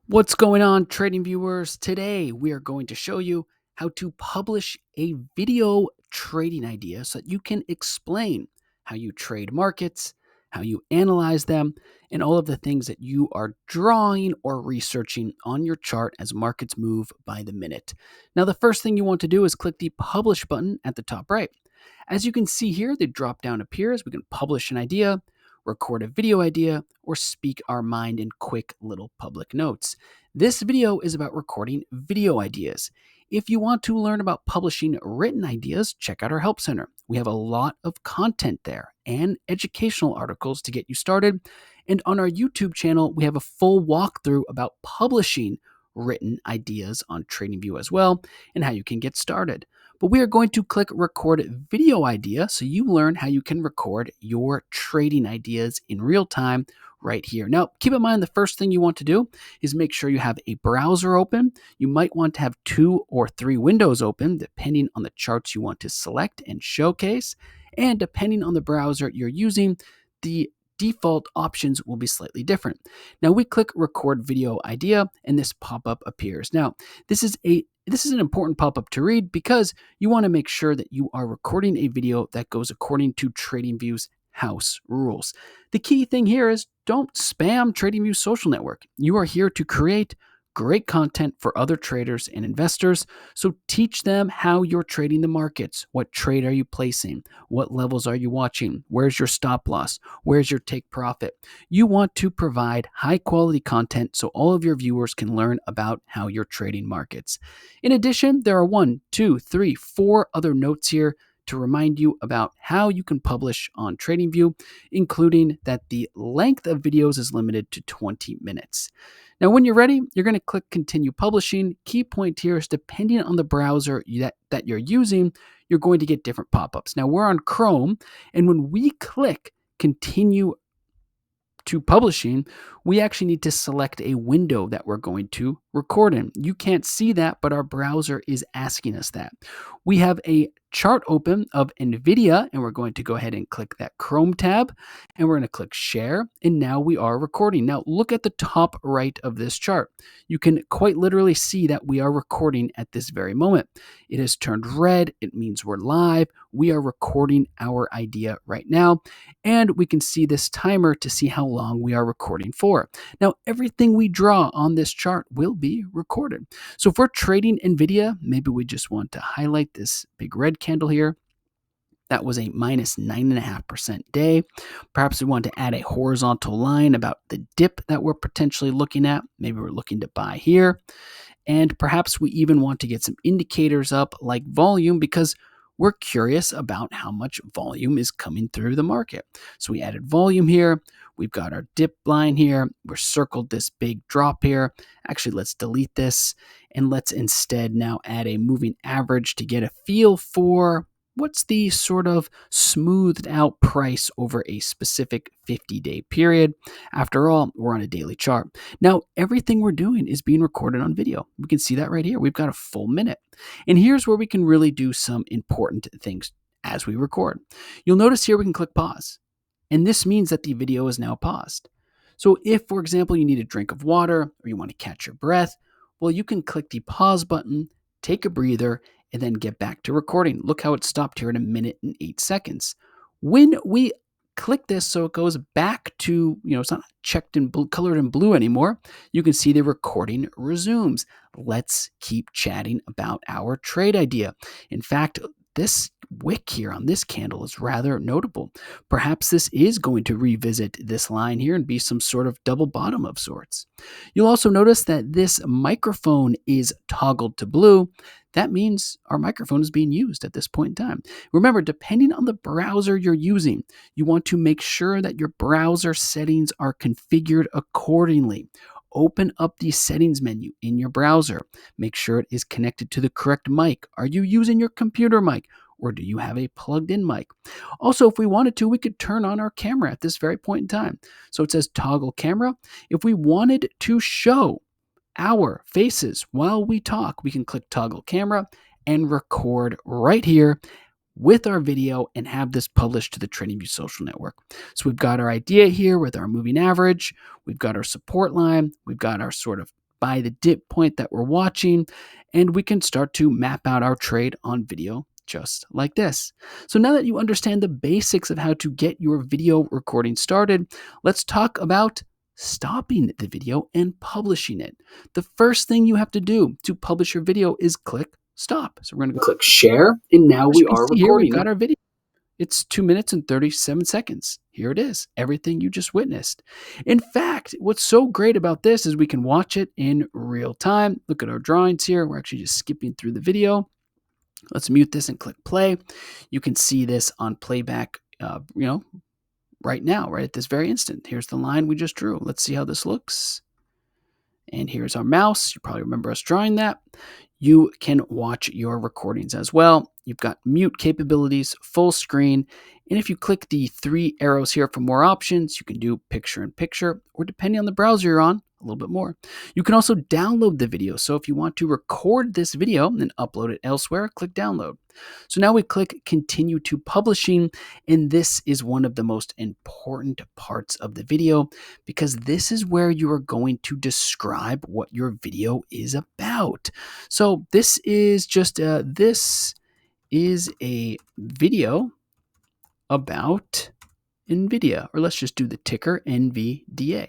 What's going on, trading viewers? Today, we are going to show you how to publish a video trading idea so that you can explain how you trade markets, how you analyze them, and all of the things that you are drawing or researching on your chart as markets move by the minute. Now, the first thing you want to do is click the publish button at the top right. As you can see here, the drop down appears. We can publish an idea, record a video idea, or speak our mind in quick little public notes. This video is about recording video ideas. If you want to learn about publishing written ideas, check out our Help Center. We have a lot of content there and educational articles to get you started. And on our YouTube channel, we have a full walkthrough about publishing written ideas on TradingView as well and how you can get started. But we are going to click record video idea so you learn how you can record your trading ideas in real time right here. Now, keep in mind the first thing you want to do is make sure you have a browser open. You might want to have 2 or 3 windows open depending on the charts you want to select and showcase. And depending on the browser you're using, the default options will be slightly different. Now we click record video idea and this pop-up appears. Now, this is an important pop-up to read because you want to make sure that you are recording a video that goes according to TradingView's house rules. The key thing here is don't spam TradingView social network. You are here to create great content for other traders and investors. So teach them how you're trading the markets. What trade are you placing? What levels are you watching? Where's your stop loss? Where's your take profit? You want to provide high quality content so all of your viewers can learn about how you're trading markets. In addition, there are 1, 2, 3, 4 other notes here to remind you about how you can publish on TradingView, including that the length of videos is limited to 20 minutes. Now, when you're ready, you're going to click Continue Publishing. Key point here is depending on the browser that you're using, you're going to get different pop-ups. Now, we're on Chrome, and when we click Continue to publishing, we actually need to select a window that we're going to record in. You can't see that, but our browser is asking us that. We have a chart open of NVIDIA, and we're going to go ahead and click that Chrome tab, and we're going to click Share, and now we are recording. Now, look at the top right of this chart. You can quite literally see that we are recording at this very moment. It has turned red. It means we're live. We are recording our idea right now, and we can see this timer to see how long we are recording for. Now, everything we draw on this chart will be recorded. So if we're trading NVIDIA, maybe we just want to highlight this big red candle here. That was a minus 9.5% day. Perhaps we want to add a horizontal line about the dip that we're potentially looking at. Maybe we're looking to buy here. And perhaps we even want to get some indicators up like volume because we're curious about how much volume is coming through the market. So we added volume here. We've got our dip line here. We're circled this big drop here. Actually, let's delete this and let's instead now add a moving average to get a feel for what's the sort of smoothed out price over a specific 50-day period. After all, we're on a daily chart. Now, everything we're doing is being recorded on video. We can see that right here. We've got a full minute. And here's where we can really do some important things as we record. You'll notice here we can click pause. And this means that the video is now paused. So if, for example, you need a drink of water or you want to catch your breath, well, you can click the pause button, take a breather, and then get back to recording. Look how it stopped here in 1 minute and 8 seconds. When we click this so it goes back to, it's not checked in blue, colored in blue anymore, you can see the recording resumes. Let's keep chatting about our trade idea. In fact, this wick here on this candle is rather notable. Perhaps this is going to revisit this line here and be some sort of double bottom of sorts. You'll also notice that this microphone is toggled to blue. That means our microphone is being used at this point in time. Remember, depending on the browser you're using, you want to make sure that your browser settings are configured accordingly. Open up the settings menu in your browser. Make sure it is connected to the correct mic. Are you using your computer mic or do you have a plugged in mic? Also, if we wanted to, we could turn on our camera at this very point in time. So it says toggle camera. If we wanted to show our faces while we talk, we can click toggle camera and record right here with our video and have this published to the TradingView social network. So we've got our idea here with our moving average, we've got our support line, we've got our sort of by the dip point that we're watching, and we can start to map out our trade on video just like this. So now that you understand the basics of how to get your video recording started, let's talk about stopping the video and publishing it. The first thing you have to do to publish your video is click stop. So we're going to click share, and now As we you can are see here, we've recording got it. Our video. It's 2 minutes and 37 seconds. Here it is, everything you just witnessed. In fact, what's so great about this is we can watch it in real time. Look at our drawings here. We're actually just skipping through the video. Let's mute this and click play. You can see this on playback, right now, right at this very instant. Here's the line we just drew. Let's see how this looks. And here's our mouse. You probably remember us drawing that. You can watch your recordings as well. You've got mute capabilities, full screen, and if you click the 3 arrows here for more options, you can do picture in picture, or depending on the browser you're on, a little bit more. You can also download the video. So if you want to record this video and upload it elsewhere, click download. So now we click continue to publishing, and this is one of the most important parts of the video because this is where you are going to describe what your video is about. So this is just a video about NVIDIA, or let's just do the ticker NVDA.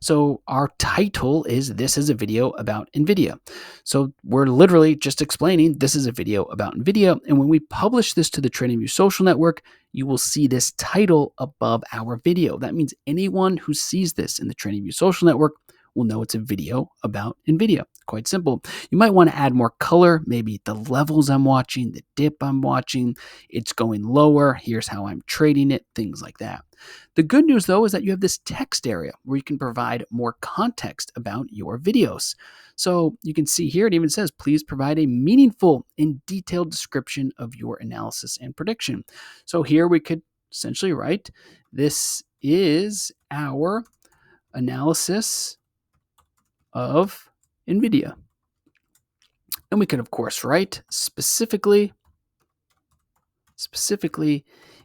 So our title is this is a video about NVIDIA. So we're literally just explaining this is a video about NVIDIA. And when we publish this to the TradingView social network, you will see this title above our video. That means anyone who sees this in the TradingView social network will know it's a video about NVIDIA. Quite simple. You might want to add more color, maybe the levels I'm watching, the dip I'm watching, it's going lower, here's how I'm trading it, things like that. The good news, though, is that you have this text area where you can provide more context about your videos. So you can see here, it even says, please provide a meaningful and detailed description of your analysis and prediction. So here we could essentially write, this is our analysis of NVIDIA. And we can, of course, write specifically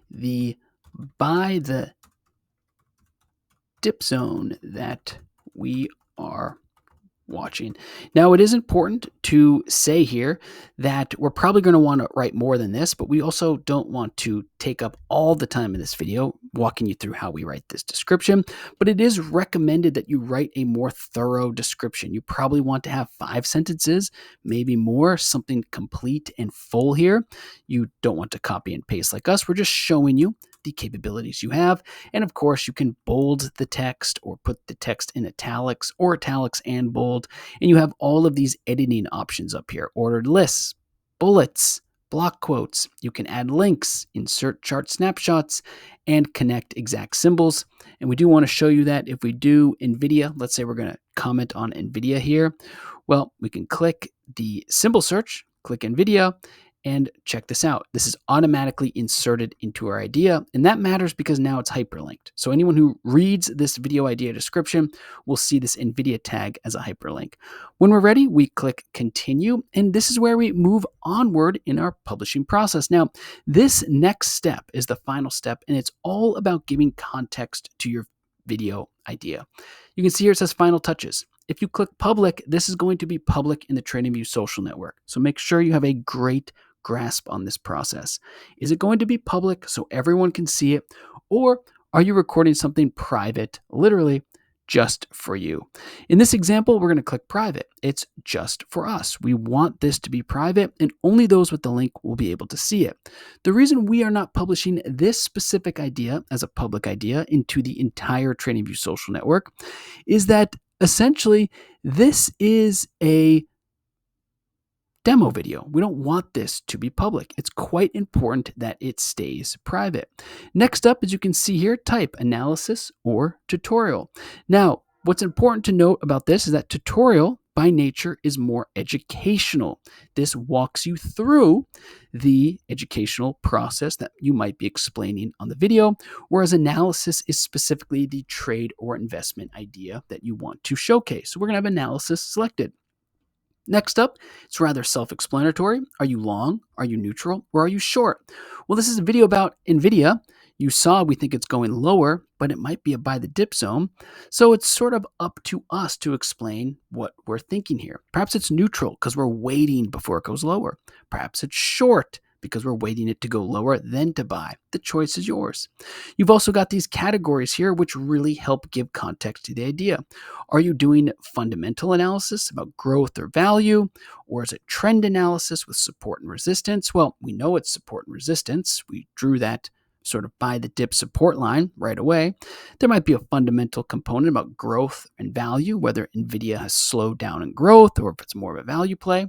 the by the dip zone that we are watching. Now, it is important to say here that we're probably going to want to write more than this, but we also don't want to take up all the time in this video walking you through how we write this description, but it is recommended that you write a more thorough description. You probably want to have 5 sentences, maybe more, something complete and full here. You don't want to copy and paste like us. We're just showing you the capabilities you have. And of course, you can bold the text or put the text in italics or italics and bold. And you have all of these editing options up here, ordered lists, bullets, block quotes. You can add links, insert chart snapshots, and connect exact symbols. And we do want to show you that if we do NVIDIA, let's say we're going to comment on NVIDIA here. Well, we can click the symbol search, click NVIDIA, and check this out. This is automatically inserted into our idea, and that matters because now it's hyperlinked. So anyone who reads this video idea description will see this NVIDIA tag as a hyperlink. When we're ready, we click continue, and this is where we move onward in our publishing process. Now, this next step is the final step, and it's all about giving context to your video idea. You can see here it says final touches. If you click public, this is going to be public in the TradingView social network. So make sure you have a great grasp on this process. Is it going to be public so everyone can see it? Or are you recording something private, literally just for you? In this example, we're going to click private. It's just for us. We want this to be private, and only those with the link will be able to see it. The reason we are not publishing this specific idea as a public idea into the entire TradingView social network is that essentially this is a demo video. We don't want this to be public. It's quite important that it stays private. Next up, as you can see here, type analysis or tutorial. Now, what's important to note about this is that tutorial by nature is more educational. This walks you through the educational process that you might be explaining on the video, whereas analysis is specifically the trade or investment idea that you want to showcase. So we're going to have analysis selected. Next up, it's rather self-explanatory. Are you long? Are you neutral? Or are you short? Well, this is a video about NVIDIA. You saw we think it's going lower, but it might be a buy the dip zone. So it's sort of up to us to explain what we're thinking here. Perhaps it's neutral because we're waiting before it goes lower. Perhaps it's short because we're waiting it to go lower, then to buy. The choice is yours. You've also got these categories here, which really help give context to the idea. Are you doing fundamental analysis about growth or value? Or is it trend analysis with support and resistance? Well, we know it's support and resistance. We drew that sort of buy the dip support line right away. There might be a fundamental component about growth and value, whether NVIDIA has slowed down in growth or if it's more of a value play.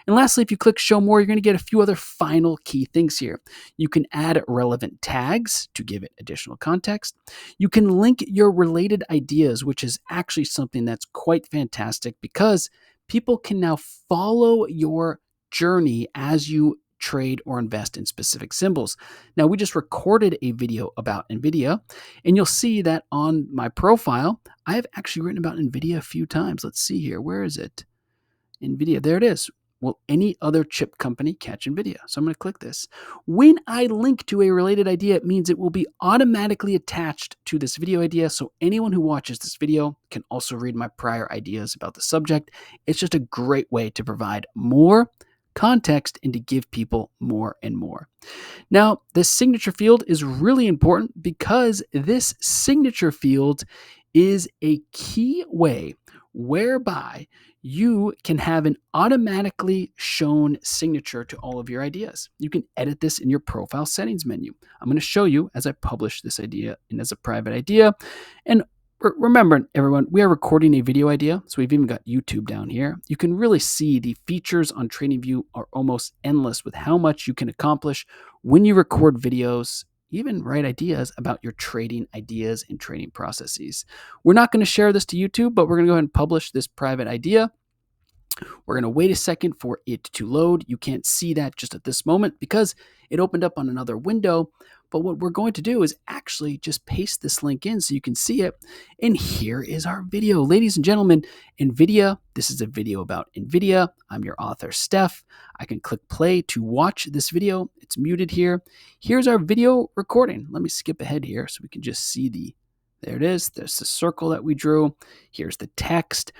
And lastly, if you click show more, you're going to get a few other final key things here. You can add relevant tags to give it additional context. You can link your related ideas, which is actually something that's quite fantastic because people can now follow your journey as you trade or invest in specific symbols. Now, we just recorded a video about NVIDIA, and you'll see that on my profile, I have actually written about NVIDIA a few times. Let's see here. Where is it? NVIDIA. There it is. Will any other chip company catch NVIDIA? So I'm going to click this. When I link to a related idea, it means it will be automatically attached to this video idea. So anyone who watches this video can also read my prior ideas about the subject. It's just a great way to provide more context and to give people more and more. Now, this signature field is really important because this signature field is a key way whereby you can have an automatically shown signature to all of your ideas. You can edit this in your profile settings menu. I'm going to show you as I publish this idea and as a private idea. And remember, everyone, we are recording a video idea, so we've even got YouTube down here. You can really see the features on TradingView are almost endless with how much you can accomplish when you record videos, even write ideas about your trading ideas and trading processes. We're not going to share this to YouTube, but we're going to go ahead and publish this private idea. We're going to wait a second for it to load. You can't see that just at this moment because it opened up on another window. But what we're going to do is actually just paste this link in so you can see it. And here is our video. Ladies and gentlemen, NVIDIA, this is a video about NVIDIA. I'm your author, Steph. I can click play to watch this video. It's muted here. Here's our video recording. Let me skip ahead here so we can just see there it is. There's the circle that we drew. Here's the text.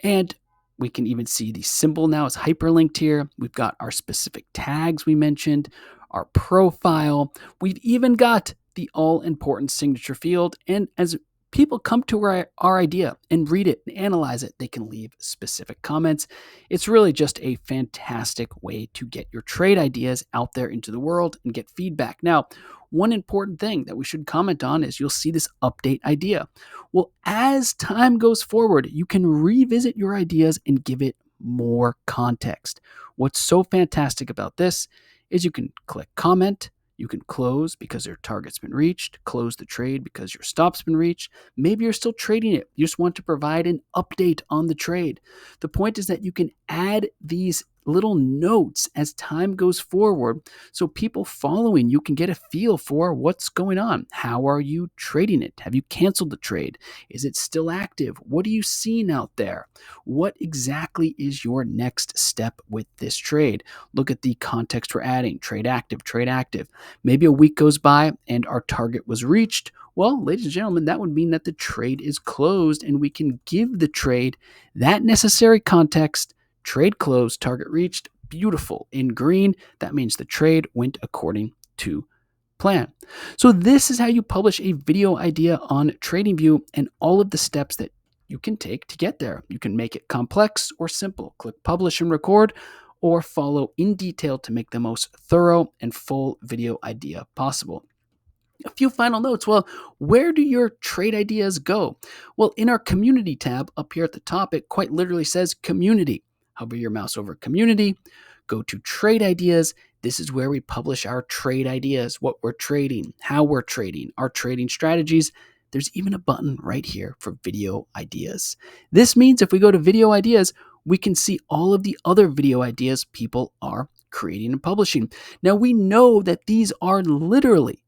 And we can even see the symbol now is hyperlinked here. We've got our specific tags we mentioned, our profile. We've even got the all-important signature field. And as people come to our idea and read it and analyze it, they can leave specific comments. It's really just a fantastic way to get your trade ideas out there into the world and get feedback. Now, one important thing that we should comment on is you'll see this update idea. Well, as time goes forward, you can revisit your ideas and give it more context. What's so fantastic about this is you can click comment, you can close because your target's been reached, close the trade because your stop's been reached. Maybe you're still trading it. You just want to provide an update on the trade. The point is that you can add these little notes as time goes forward so people following you can get a feel for what's going on. How are you trading it? Have you canceled the trade? Is it still active? What are you seeing out there? What exactly is your next step with this trade? Look at the context we're adding. Trade active, trade active. Maybe a week goes by and our target was reached. Well, ladies and gentlemen, that would mean that the trade is closed and we can give the trade that necessary context. Trade closed, target reached, beautiful. In green, that means the trade went according to plan. So this is how you publish a video idea on TradingView and all of the steps that you can take to get there. You can make it complex or simple. Click publish and record, or follow in detail to make the most thorough and full video idea possible. A few final notes. Well, where do your trade ideas go? Well, in our community tab up here at the top, it quite literally says community. Hover your mouse over community, go to trade ideas. This is where we publish our trade ideas, what we're trading, how we're trading, our trading strategies. There's even a button right here for video ideas. This means if we go to video ideas, we can see all of the other video ideas people are creating and publishing. Now we know that these are literally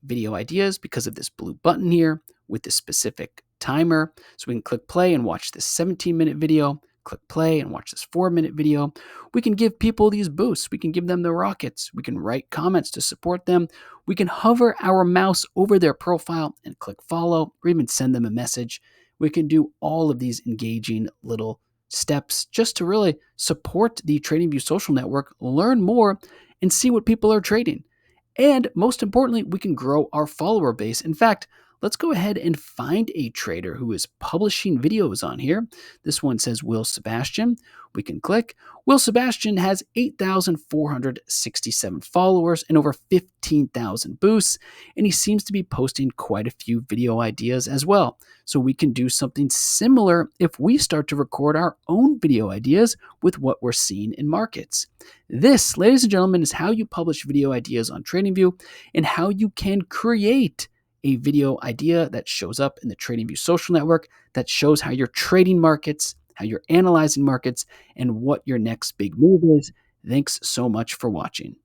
video ideas because of this blue button here with this specific timer. So we can click play and watch this 17-minute video, click play and watch this 4-minute video. We can give people these boosts. We can give them the rockets. We can write comments to support them. We can hover our mouse over their profile and click follow, or even send them a message. We can do all of these engaging little steps just to really support the TradingView social network, learn more, and see what people are trading. And most importantly, we can grow our follower base. In fact, let's go ahead and find a trader who is publishing videos on here. This one says Will Sebastian. We can click. Will Sebastian has 8,467 followers and over 15,000 boosts, and he seems to be posting quite a few video ideas as well. So we can do something similar if we start to record our own video ideas with what we're seeing in markets. This, ladies and gentlemen, is how you publish video ideas on TradingView and how you can create a video idea that shows up in the TradingView social network that shows how you're trading markets, how you're analyzing markets, and what your next big move is. Thanks so much for watching.